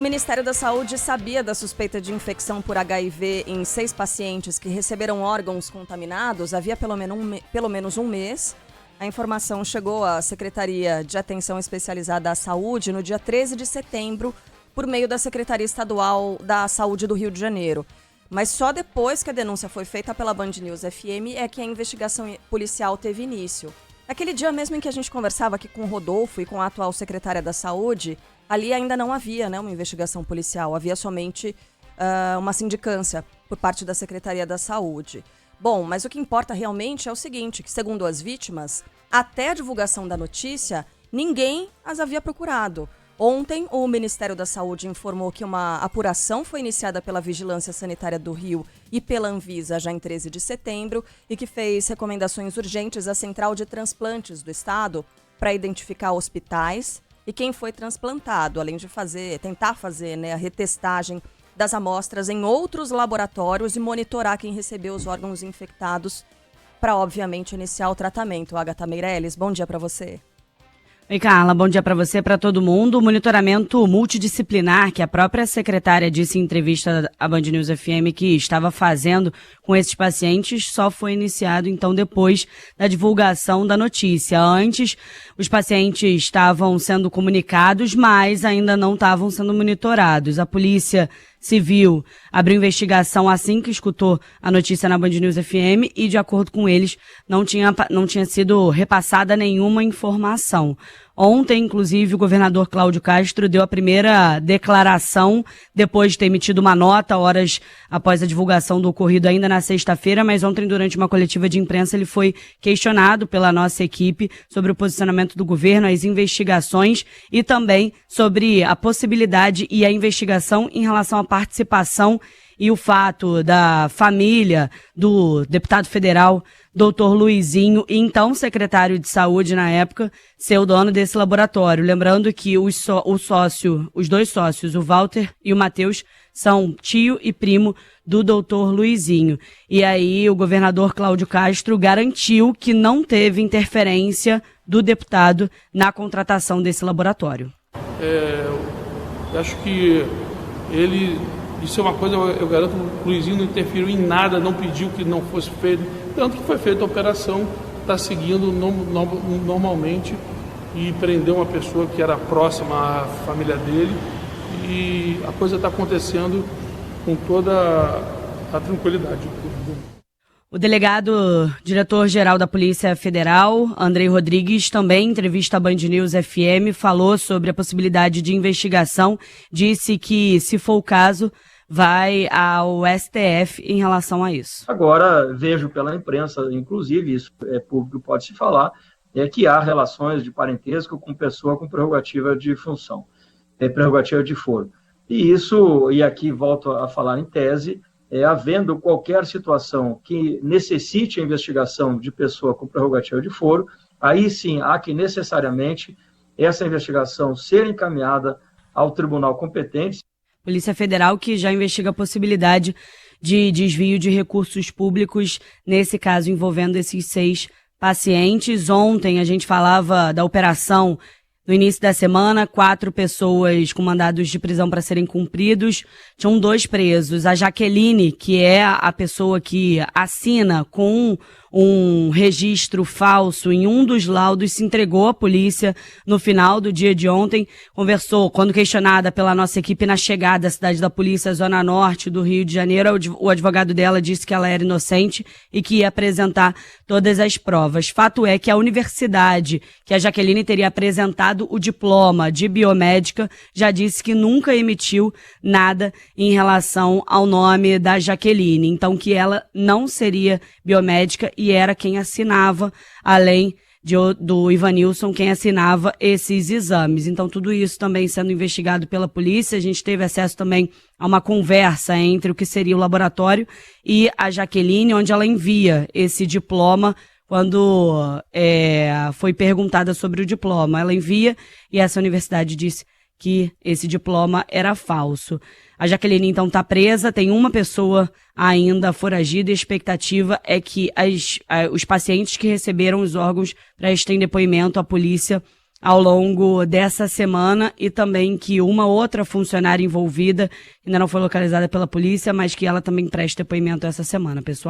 O Ministério da Saúde sabia da suspeita de infecção por HIV em 6 pacientes que receberam órgãos contaminados havia pelo menos um mês. A informação chegou à Secretaria de Atenção Especializada à Saúde no dia 13 de setembro, por meio da Secretaria Estadual da Saúde do Rio de Janeiro. Mas só depois que a denúncia foi feita pela Band News FM é que a investigação policial teve início. Naquele dia mesmo em que a gente conversava aqui com o Rodolfo e com a atual secretária da Saúde, ali ainda não havia, uma investigação policial, havia somente uma sindicância por parte da Secretaria da Saúde. Bom, mas o que importa realmente é o seguinte, que segundo as vítimas, até a divulgação da notícia, ninguém as havia procurado. Ontem, o Ministério da Saúde informou que uma apuração foi iniciada pela Vigilância Sanitária do Rio e pela Anvisa já em 13 de setembro e que fez recomendações urgentes à Central de Transplantes do Estado para identificar hospitais e quem foi transplantado, além de tentar fazer a retestagem das amostras em outros laboratórios e monitorar quem recebeu os órgãos infectados para, obviamente, iniciar o tratamento. Agatha Meirelles, bom dia para você. Oi, Carla, bom dia para você e para todo mundo. O monitoramento multidisciplinar que a própria secretária disse em entrevista à Band News FM que estava fazendo com esses pacientes só foi iniciado, então, depois da divulgação da notícia. Antes, os pacientes estavam sendo comunicados, mas ainda não estavam sendo monitorados. A Polícia Civil abriu investigação assim que escutou a notícia na Band News FM e, de acordo com eles, não tinha sido repassada nenhuma informação. Ontem, inclusive, o governador Cláudio Castro deu a primeira declaração depois de ter emitido uma nota horas após a divulgação do ocorrido ainda na sexta-feira, mas ontem, durante uma coletiva de imprensa, ele foi questionado pela nossa equipe sobre o posicionamento do governo, as investigações e também sobre a possibilidade e a investigação em relação à participação e o fato da família do deputado federal Dr. Luizinho, e então secretário de Saúde na época, ser o dono desse laboratório. Lembrando que os dois sócios, o Walter e o Matheus, são tio e primo do Dr. Luizinho. E aí o governador Cláudio Castro garantiu que não teve interferência do deputado na contratação desse laboratório. Eu acho que isso é uma coisa, eu garanto, o Luizinho não interferiu em nada, não pediu que não fosse feito. Tanto que foi feita a operação, está seguindo normalmente e prendeu uma pessoa que era próxima à família dele e a coisa está acontecendo com toda a tranquilidade. O delegado diretor-geral da Polícia Federal, Andrei Rodrigues, também em entrevista à Band News FM, falou sobre a possibilidade de investigação, disse que, se for o caso, vai ao STF em relação a isso. Agora, vejo pela imprensa, inclusive, isso é público, pode-se falar, que há relações de parentesco com pessoa com prerrogativa de função, prerrogativa de foro. E isso, e aqui volto a falar em tese, havendo qualquer situação que necessite a investigação de pessoa com prerrogativa de foro, aí sim há que necessariamente essa investigação ser encaminhada ao tribunal competente. Polícia Federal que já investiga a possibilidade de desvio de recursos públicos, nesse caso envolvendo esses 6 pacientes. Ontem a gente falava da operação no início da semana, 4 pessoas com mandados de prisão para serem cumpridos, tinham 2 presos. A Jaqueline, que é a pessoa que assina com um registro falso em um dos laudos, se entregou à polícia no final do dia de ontem, conversou, quando questionada pela nossa equipe na chegada à cidade da polícia, zona norte do Rio de Janeiro, o advogado dela disse que ela era inocente e que ia apresentar todas as provas. Fato é que a universidade que a Jaqueline teria apresentado o diploma de biomédica já disse que nunca emitiu nada em relação ao nome da Jaqueline, então que ela não seria biomédica e era quem assinava, além do Ivanilson, quem assinava esses exames. Então, tudo isso também sendo investigado pela polícia. A gente teve acesso também a uma conversa entre o que seria o laboratório e a Jaqueline, onde ela envia esse diploma quando foi perguntada sobre o diploma. Ela envia e essa universidade disse que esse diploma era falso. A Jaqueline, então, está presa, tem uma pessoa ainda foragida e a expectativa é que os pacientes que receberam os órgãos prestem depoimento à polícia ao longo dessa semana, e também que uma outra funcionária envolvida ainda não foi localizada pela polícia, mas que ela também presta depoimento essa semana, pessoal.